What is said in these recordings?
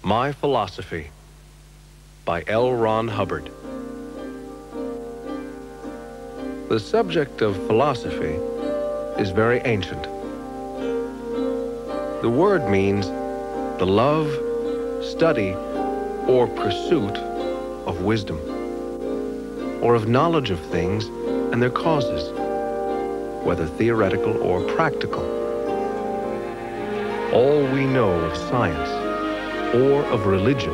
My Philosophy by L.Ron Hubbard. The subject of philosophy is very ancient. The word means the love, study, or pursuit of wisdom, or of knowledge of things and their causes, whether theoretical or practical. All we know of science or of religion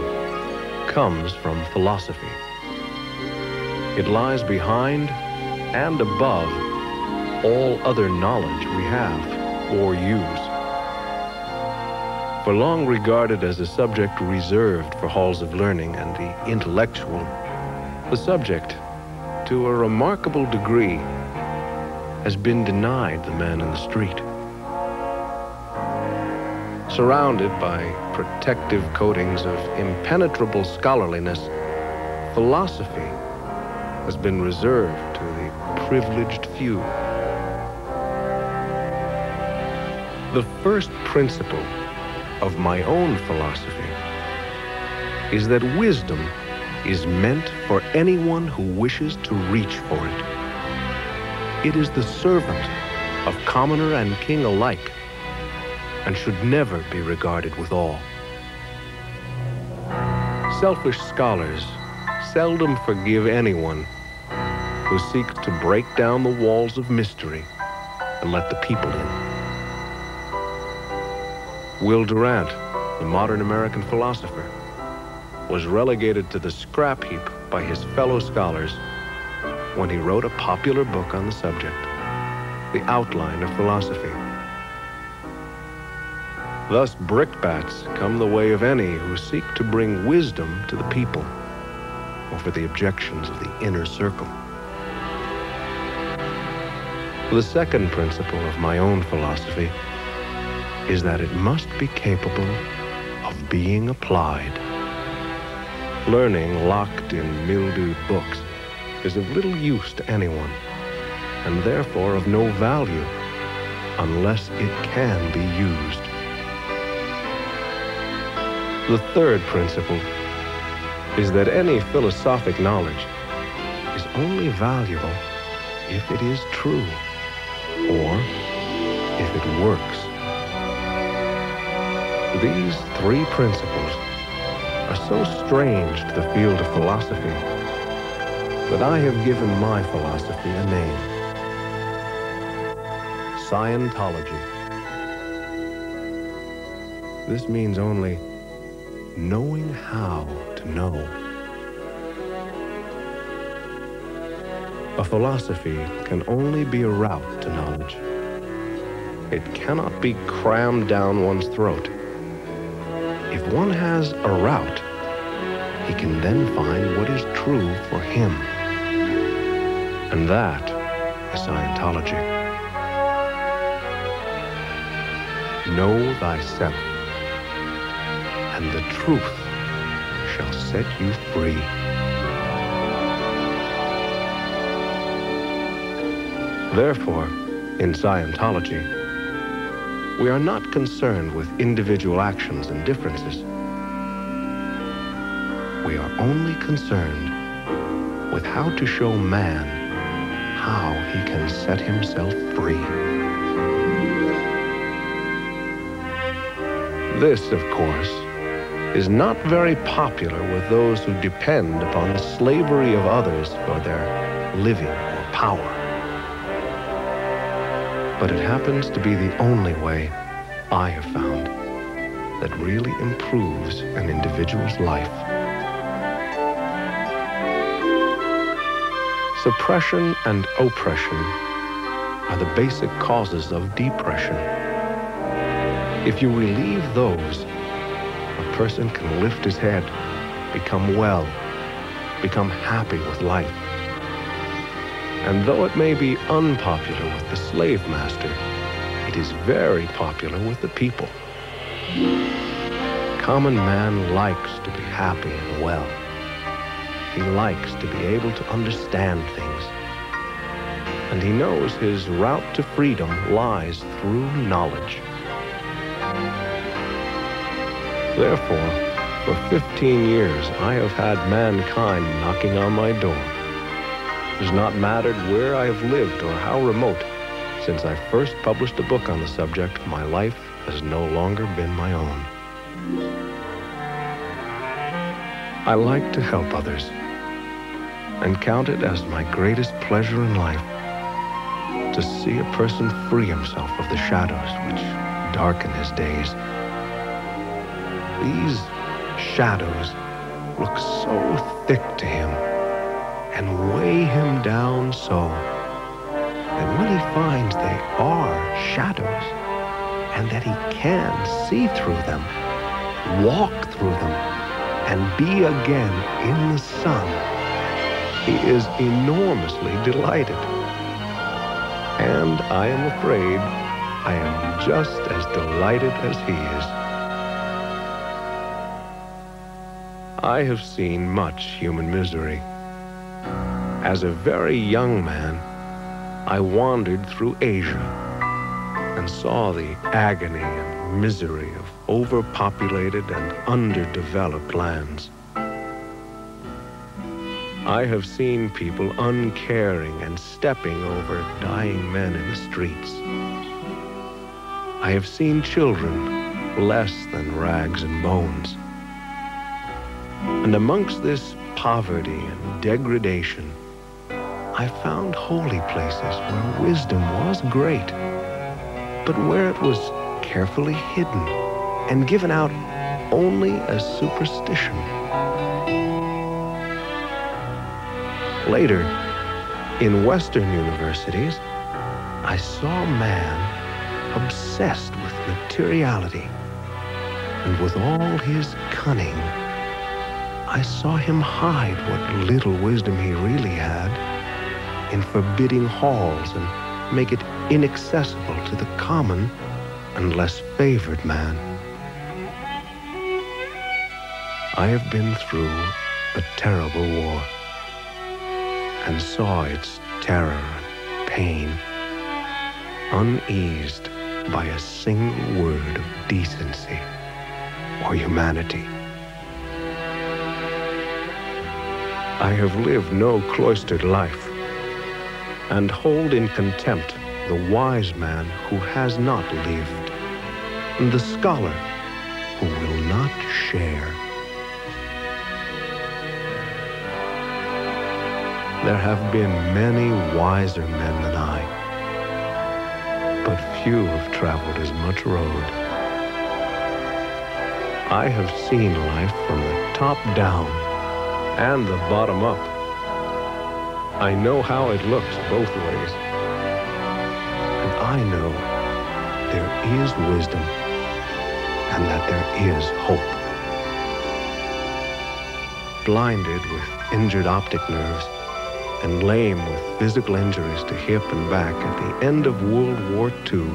comes from philosophy. It lies behind and above all other knowledge we have or use. For long regarded as a subject reserved for halls of learning and the intellectual, the subject, to a remarkable degree, has been denied the man in the street. Surrounded by protective coatings of impenetrable scholarliness, philosophy has been reserved to the privileged few. The first principle of my own philosophy is that wisdom is meant for anyone who wishes to reach for it. It is the servant of commoner and king alike, and should never be regarded with awe. Selfish scholars seldom forgive anyone who seeks to break down the walls of mystery and let the people in. Will Durant, the modern American philosopher, was relegated to the scrap heap by his fellow scholars when he wrote a popular book on the subject, The Outline of Philosophy. Thus, brickbats come the way of any who seek to bring wisdom to the people over the objections of the inner circle. The second principle of my own philosophy is that it must be capable of being applied. Learning locked in mildewed books is of little use to anyone, and therefore of no value unless it can be used. The third principle is that any philosophic knowledge is only valuable if it is true, or if it works. These three principles are so strange to the field of philosophy that I have given my philosophy a name: Scientology. This means only knowing how to know. A philosophy can only be a route to knowledge. It cannot be crammed down one's throat. If one has a route, he can then find what is true for him. And that is Scientology. Know thyself, and the truth shall set you free. Therefore, in Scientology, we are not concerned with individual actions and differences. We are only concerned with how to show man how he can set himself free. This, of course, is not very popular with those who depend upon the slavery of others for their living or power. But it happens to be the only way I have found that really improves an individual's life. Suppression and oppression are the basic causes of depression. If you relieve those, a person can lift his head, become well, become happy with life. And though it may be unpopular with the slave master, it is very popular with the people. Common man likes to be happy and well. He likes to be able to understand things. And he knows his route to freedom lies through knowledge. Therefore, For 15 years, I have had mankind knocking on my door. It has not mattered where I have lived or how remote. Since I first published a book on the subject, my life has no longer been my own. I like to help others and count it as my greatest pleasure in life to see a person free himself of the shadows which darken his days. These shadows look so thick to him and weigh him down so that when he finds they are shadows and that he can see through them, walk through them, and be again in the sun, he is enormously delighted. And I am afraid I am just as delighted as he is. I have seen much human misery. As a very young man, I wandered through Asia and saw the agony and misery of overpopulated and underdeveloped lands. I have seen people uncaring and stepping over dying men in the streets. I have seen children less than rags and bones. And amongst this poverty and degradation, I found holy places where wisdom was great, but where it was carefully hidden and given out only as superstition. Later, in Western universities, I saw man obsessed with materiality, and with all his cunning, I saw him hide what little wisdom he really had in forbidding halls and make it inaccessible to the common and less favored man. I have been through a terrible war and saw its terror and pain uneased by a single word of decency or humanity. I have lived no cloistered life and hold in contempt the wise man who has not lived, and the scholar who will not share. There have been many wiser men than I, but few have traveled as much road. I have seen life from the top down and the bottom up. I know how it looks both ways. And I know there is wisdom and that there is hope. Blinded with injured optic nerves and lame with physical injuries to hip and back at the end of World War II,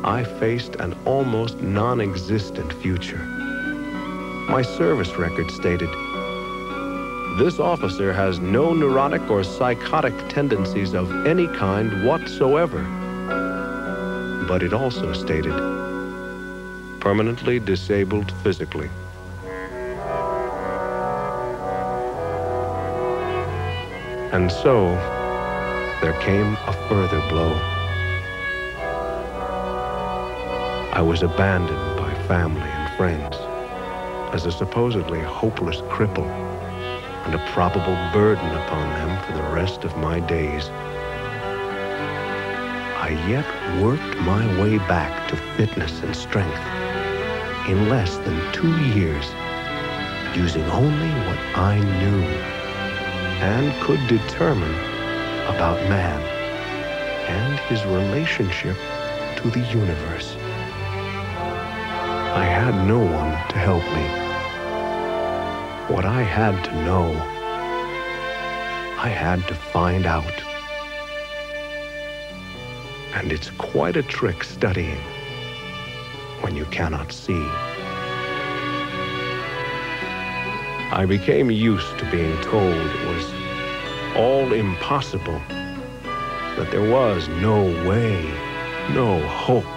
I faced an almost non-existent future. My service record stated, "This officer has no neurotic or psychotic tendencies of any kind whatsoever." But it also stated, "Permanently disabled physically." And so, there came a further blow. I was abandoned by family and friends as a supposedly hopeless cripple and a probable burden upon them for the rest of my days. I yet worked my way back to fitness and strength in less than 2 years, using only what I knew and could determine about man and his relationship to the universe. I had no one to help me. What I had to know, I had to find out. And it's quite a trick studying when you cannot see. I became used to being told it was all impossible, that there was no way, no hope.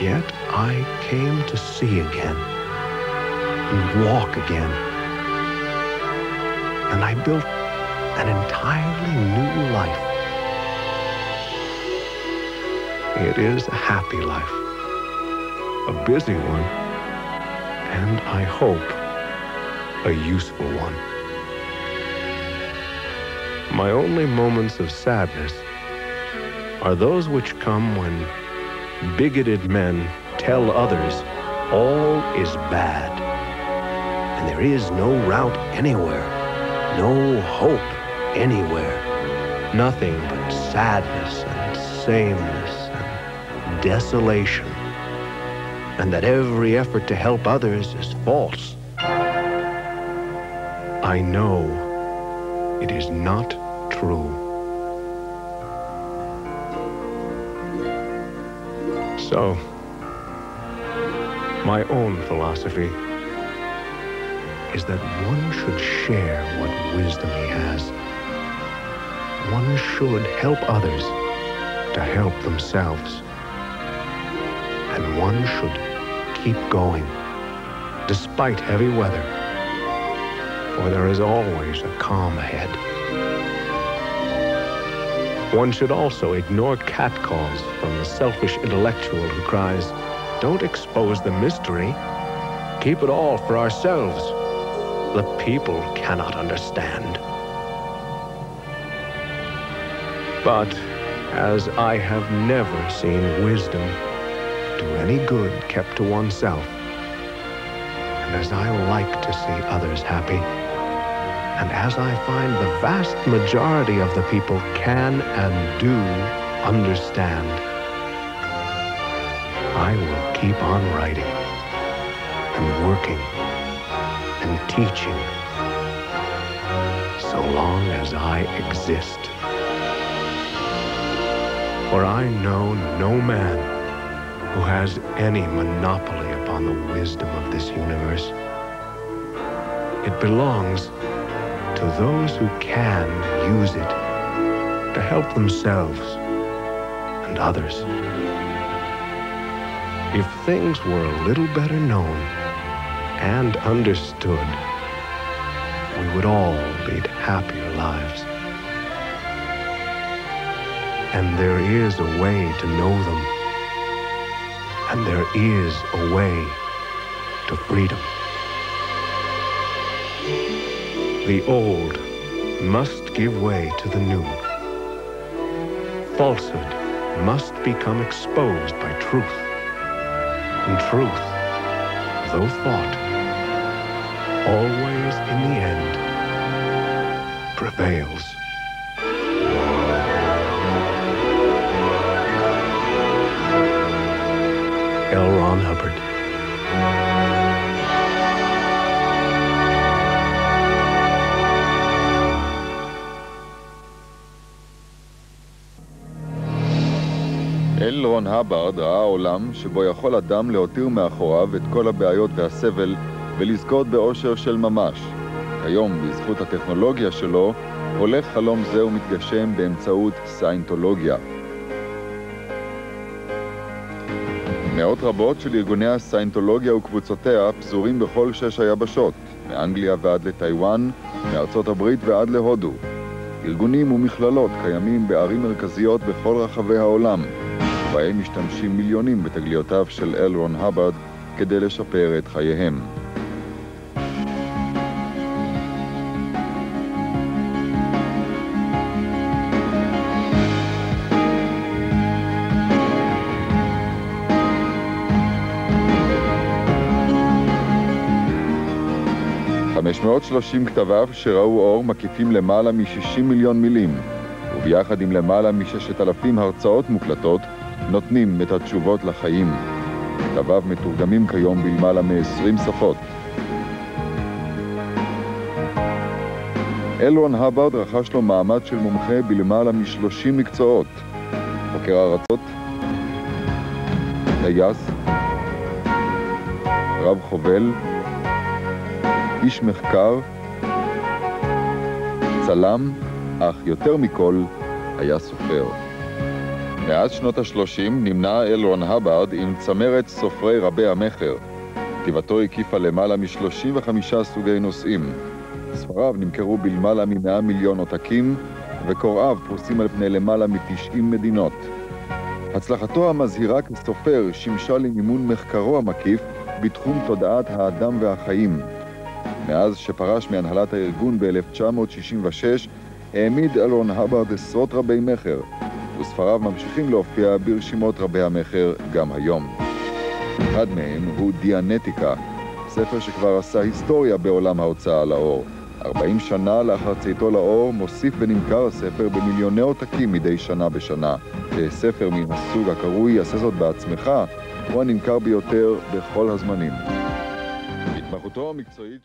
Yet I came to see again and walk again. And I built an entirely new life. It is a happy life, a busy one, and I hope a useful one. My only moments of sadness are those which come when bigoted men tell others all is bad, and there is no route anywhere, no hope anywhere, nothing but sadness and sameness and desolation, and that every effort to help others is false. I know it is not true. So, my own philosophy is that one should share what wisdom he has. One should help others to help themselves. And one should keep going, despite heavy weather, for there is always a calm ahead. One should also ignore catcalls from the selfish intellectual who cries, "Don't expose the mystery. Keep it all for ourselves. The people cannot understand." But as I have never seen wisdom do any good kept to oneself, and as I like to see others happy, and as I find the vast majority of the people can and do understand, I will keep on writing and working and teaching so long as I exist. For I know no man who has any monopoly upon the wisdom of this universe. It belongs to those who can use it to help themselves and others. If things were a little better known and understood, we would all lead happier lives. And there is a way to know them, and there is a way to freedom. The old must give way to the new. Falsehood must become exposed by truth. And truth, though thought, always in the end prevails. ל.רון הבלוג. ל.רון הבלוג ראה עולם שבו יכול אדם להותיר מאחוריו את כל הבעיות והסבל ולזכות באושר של ממש. היום, בזכות הטכנולוגיה שלו, הולך חלום זה ומתגשם באמצעות סיינטולוגיה. מאות רבות של ארגוני הסיינטולוגיה וקבוצותיה פזורים בכל 6 היבשות, מאנגליה ועד לטיואן, מארצות הברית ועד להודו. ארגונים ומכללות קיימים בערים מרכזיות בכל רחבי העולם, ובהם משתמשים מיליונים בתגליותיו של ל.רון הבלוג כדי לשפר את חייהם. .530 כתביו שראו אור מקיפים למעלה מ-60 מיליון מילים, וביחד עם למעלה מ-6,000 הרצאות מוקלטות, נותנים את התשובות לחיים. כתביו מתורגמים כיום בלמעלה מ-20 שפות. ל.רון הבלוג רכש לו מעמד של מומחה בלמעלה מ-30 מקצועות. חוקר ארצות, טייס, רב חובל, איש מחקר, צלם, אך יותר מכל היה סופר. מאז שנות ה-30 נמנה ל.רון הבלוג עם צמרת סופרי רבי המחר. כתיבתו הקיפה למעלה מ-35 סוגי נושאים. ספריו נמכרו בלמעלה מ100 מיליון עותקים, וקוראיו פרוסים על פני למעלה מ90 מדינות. הצלחתו המזהירה כסופר שימשה למימון מחקרו המקיף בתחום תודעת האדם והחיים. מאז שפרש מהנהלת הארגון ב-1966, העמיד ל.רון האברד עשרות רבי מחר, וספריו ממשיכים להופיע ברשימות רבי המחר גם היום. אחד מהם הוא דיאנטיקה, ספר שכבר עשה היסטוריה בעולם ההוצאה לאור. 40 שנה לאחר צאתו לאור מוסיף ונמכר הספר במיליוני עותקים מדי שנה בשנה. ספר מן הסוג הקרוי "עשה זאת בעצמך" הוא הנמכר ביותר בכל הזמנים. התמחותו המקצועית